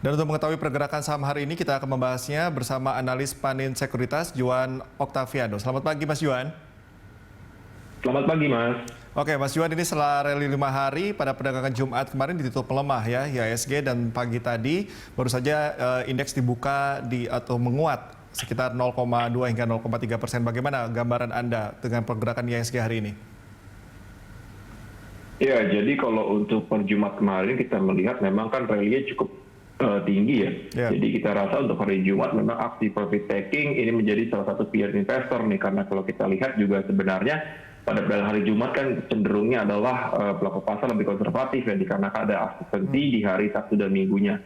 Dan untuk mengetahui pergerakan saham hari ini, kita akan membahasnya bersama analis Panin Sekuritas, Juan Octaviano. Selamat pagi, Mas Juan. Selamat pagi, Mas. Oke, Mas Juan, ini setelah rally 5 hari pada perdagangan Jumat kemarin ditutup melemah ya, IHSG, dan pagi tadi baru saja indeks dibuka atau menguat sekitar 0,2 hingga 0,3%. Bagaimana gambaran Anda dengan pergerakan IHSG hari ini? Ya, jadi kalau untuk per Jumat kemarin kita melihat memang kan rally-nya cukup tinggi ya. Jadi kita rasa untuk hari Jumat memang aksi profit taking ini menjadi salah satu pilihan investor nih, karena kalau kita lihat juga sebenarnya pada perdagangan hari Jumat kan cenderungnya adalah pelaku pasar lebih konservatif ya, dikarenakan ada absensi di hari Sabtu dan Minggunya.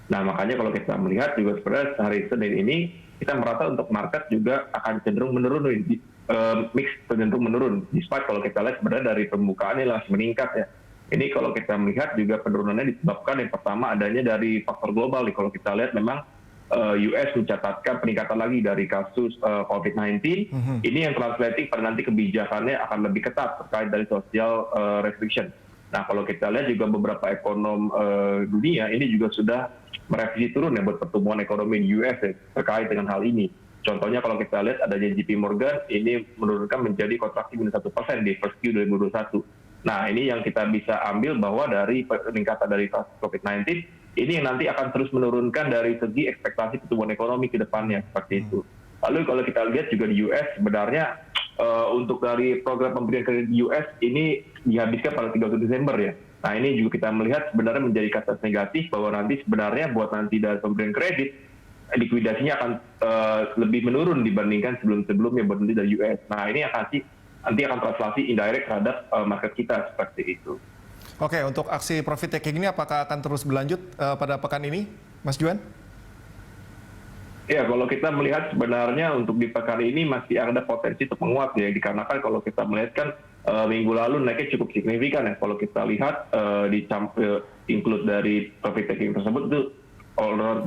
Nah, makanya kalau kita melihat juga sebenarnya hari Senin ini kita merasa untuk market juga akan cenderung menurun, mix cenderung menurun. Despite kalau kita lihat sebenarnya dari pembukaannya langsung meningkat ya. Ini kalau kita melihat juga penurunannya disebabkan yang pertama adanya dari faktor global nih. Kalau kita lihat memang US mencatatkan peningkatan lagi dari kasus COVID-19. Ini yang translating pada nanti kebijakannya akan lebih ketat terkait dari social restriction. Nah, kalau kita lihat juga beberapa ekonom dunia ini juga sudah merevisi turun ya buat pertumbuhan ekonomi di US ya, terkait dengan hal ini. Contohnya kalau kita lihat adanya JP Morgan ini menurunkan menjadi kontraksi minus 1% di first Q 2021. Nah, ini yang kita bisa ambil bahwa dari peningkatan dari kasus COVID-19 ini yang nanti akan terus menurunkan dari segi ekspektasi pertumbuhan ekonomi ke depannya seperti itu. Lalu kalau kita lihat juga di US sebenarnya untuk dari program pemberian kredit di US ini dihabiskan pada 31 Desember ya. Nah, ini juga kita melihat sebenarnya menjadi kata negatif bahwa nanti sebenarnya buat nanti dari pemberian kredit likuidasinya akan lebih menurun dibandingkan sebelum-sebelumnya buat nanti dari US. Nah, ini nanti akan translasi indirect terhadap market kita seperti itu. Oke, untuk aksi profit taking ini apakah akan terus berlanjut pada pekan ini, Mas Juan? Ya, kalau kita melihat sebenarnya untuk di pekan ini masih ada potensi untuk menguat ya, dikarenakan kalau kita melihat kan minggu lalu naiknya cukup signifikan ya. Kalau kita lihat include dari profit taking tersebut itu all 2%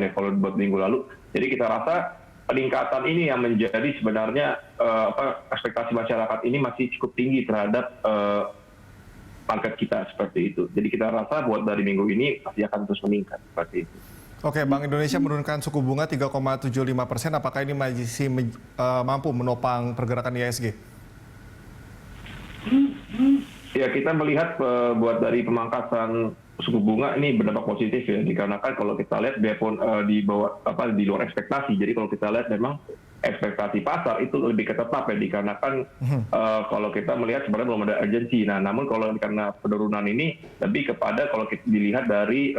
ya kalau buat minggu lalu. Jadi kita rasa peningkatan ini yang menjadi sebenarnya ekspektasi masyarakat ini masih cukup tinggi terhadap market kita seperti itu. Jadi kita rasa buat dari minggu ini pasti akan terus meningkat seperti itu. Oke, Bank Indonesia menurunkan suku bunga 3,75%. Apakah ini masih mampu menopang pergerakan IHSG? Ya, kita melihat buat dari pemangkasan suku bunga ini berdampak positif ya, dikarenakan kalau kita lihat biarpun di luar ekspektasi. Jadi kalau kita lihat memang ekspektasi pasar itu lebih ketetap ya, dikarenakan kalau kita melihat sebenarnya belum ada urgensi. Nah, namun kalau karena penurunan ini lebih kepada kalau kita dilihat dari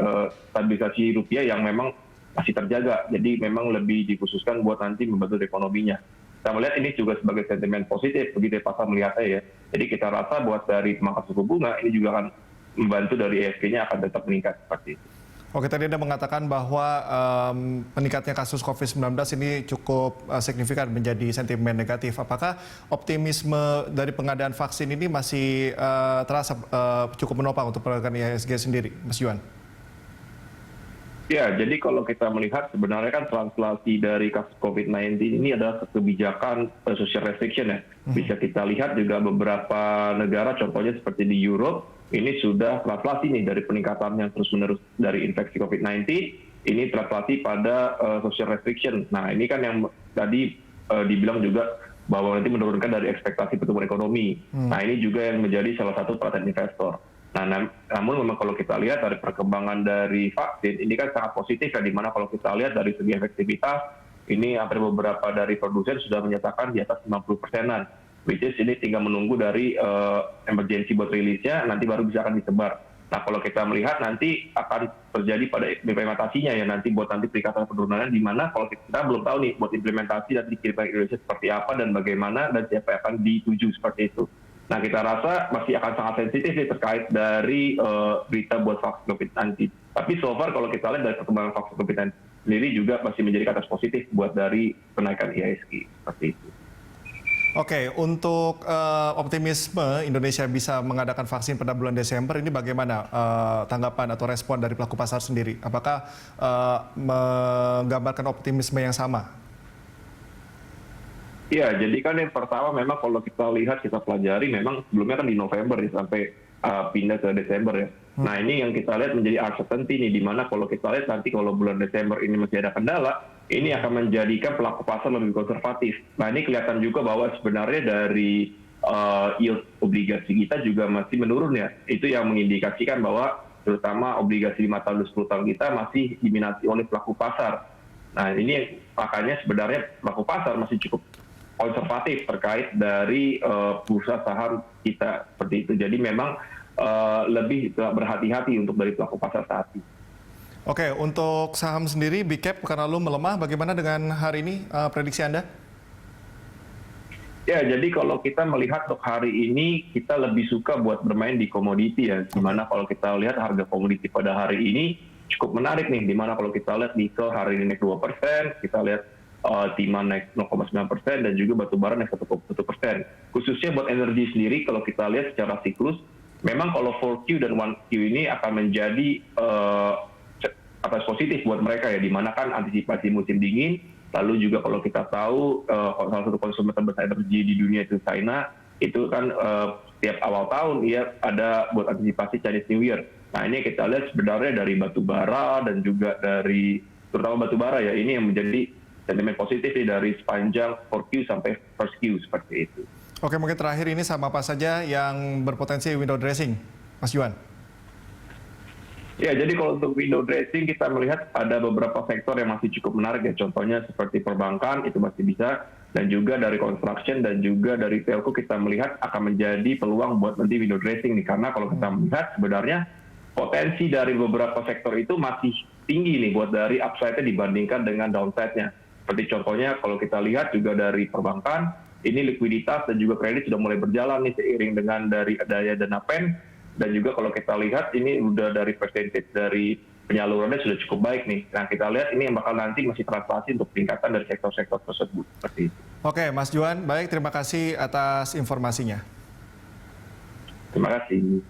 stabilisasi rupiah yang memang masih terjaga. Jadi memang lebih dikhususkan buat nanti membantu ekonominya. Kita melihat ini juga sebagai sentimen positif begitu pasar melihatnya ya. Jadi kita rasa buat dari pemangkas suku bunga ini juga akan membantu dari IHSG-nya akan tetap meningkat seperti itu. Oke, tadi Anda mengatakan bahwa meningkatnya kasus COVID-19 ini cukup signifikan menjadi sentimen negatif. Apakah optimisme dari pengadaan vaksin ini masih terasa cukup menopang untuk pergerakan IHSG sendiri, Mas Juan? Ya, jadi kalau kita melihat sebenarnya kan translasi dari kasus COVID-19 ini adalah kebijakan social restriction ya. Bisa kita lihat juga beberapa negara, contohnya seperti di Europe, ini sudah translasi nih dari peningkatan yang terus-menerus dari infeksi COVID-19, ini translasi pada social restriction. Nah, ini kan yang tadi dibilang juga bahwa nanti menurunkan dari ekspektasi pertumbuhan ekonomi. Nah, ini juga yang menjadi salah satu perhatian investor. Nah, namun memang kalau kita lihat dari perkembangan dari vaksin, ini kan sangat positif ya, dimana kalau kita lihat dari segi efektivitas, ini hampir beberapa dari produsen sudah menyatakan di atas 50%-an. Which is ini tinggal menunggu dari emergency buat rilisnya, nanti baru bisa akan disebar. Nah, kalau kita melihat nanti akan terjadi pada implementasinya ya, nanti buat nanti peningkatan penurunannya, di mana kalau kita belum tahu nih buat implementasi dan dikirimkan ke Indonesia seperti apa dan bagaimana dan siapa yang akan dituju seperti itu. Nah, kita rasa masih akan sangat sensitif sih terkait dari berita buat vaksin COVID-19. Tapi so far kalau kita lihat dari perkembangan vaksin COVID-19 sendiri juga masih menjadi kata positif buat dari kenaikan IHSG seperti itu. Oke, untuk optimisme Indonesia bisa mengadakan vaksin pada bulan Desember, ini bagaimana tanggapan atau respon dari pelaku pasar sendiri? Apakah menggambarkan optimisme yang sama? Iya, jadi kan yang pertama memang kalau kita lihat, kita pelajari memang sebelumnya kan di November ya, sampai pindah ke Desember ya. Nah ini yang kita lihat menjadi uncertainty nih, di mana kalau kita lihat nanti kalau bulan Desember ini masih ada kendala, ini akan menjadikan pelaku pasar lebih konservatif. Nah ini kelihatan juga bahwa sebenarnya dari yield obligasi kita juga masih menurun ya. Itu yang mengindikasikan bahwa terutama obligasi 5 tahun dan 10 tahun kita masih diminati oleh pelaku pasar. Nah ini makanya sebenarnya pelaku pasar masih cukup konservatif terkait dari bursa saham kita seperti itu. Jadi memang lebih berhati-hati untuk dari pelaku pasar saat ini. Oke, untuk saham sendiri, Big Cap pekan lalu melemah. Bagaimana dengan hari ini prediksi Anda? Ya, jadi kalau kita melihat untuk hari ini, kita lebih suka buat bermain di komoditi ya. Dimana kalau kita lihat harga komoditi pada hari ini cukup menarik nih. Dimana kalau kita lihat nikel hari ini naik 2%, kita lihat timah naik 0,9% dan juga batu bara naik 1,1%. Khususnya buat energi sendiri, kalau kita lihat secara siklus, memang kalau 4Q dan 1Q ini akan menjadi atas positif buat mereka ya, dimana kan antisipasi musim dingin, lalu juga kalau kita tahu salah satu konsumen terbesar energi di dunia itu China, itu kan setiap awal tahun ya ada buat antisipasi Chinese New Year. Nah ini kita lihat sebenarnya dari batu bara dan juga dari terutama batu bara ya, ini yang menjadi sentimen positif nih dari sepanjang 4Q sampai first Q seperti itu. Oke, mungkin terakhir ini sama apa saja yang berpotensi window dressing, Mas Juan? Ya, jadi kalau untuk window dressing kita melihat ada beberapa sektor yang masih cukup menarik ya. Contohnya seperti perbankan itu masih bisa, dan juga dari construction dan juga dari telco kita melihat akan menjadi peluang buat nanti window dressing nih. Karena kalau kita melihat sebenarnya potensi dari beberapa sektor itu masih tinggi nih buat dari upside-nya dibandingkan dengan downside-nya. Seperti contohnya kalau kita lihat juga dari perbankan, ini likuiditas dan juga kredit sudah mulai berjalan nih seiring dengan dari daya dana pen. Dan juga kalau kita lihat ini udah dari percentage dari penyalurannya sudah cukup baik nih. Nah kita lihat ini yang bakal nanti masih translasi untuk peningkatan dari sektor-sektor tersebut. Seperti itu. Oke, Mas Juan, baik, terima kasih atas informasinya. Terima kasih.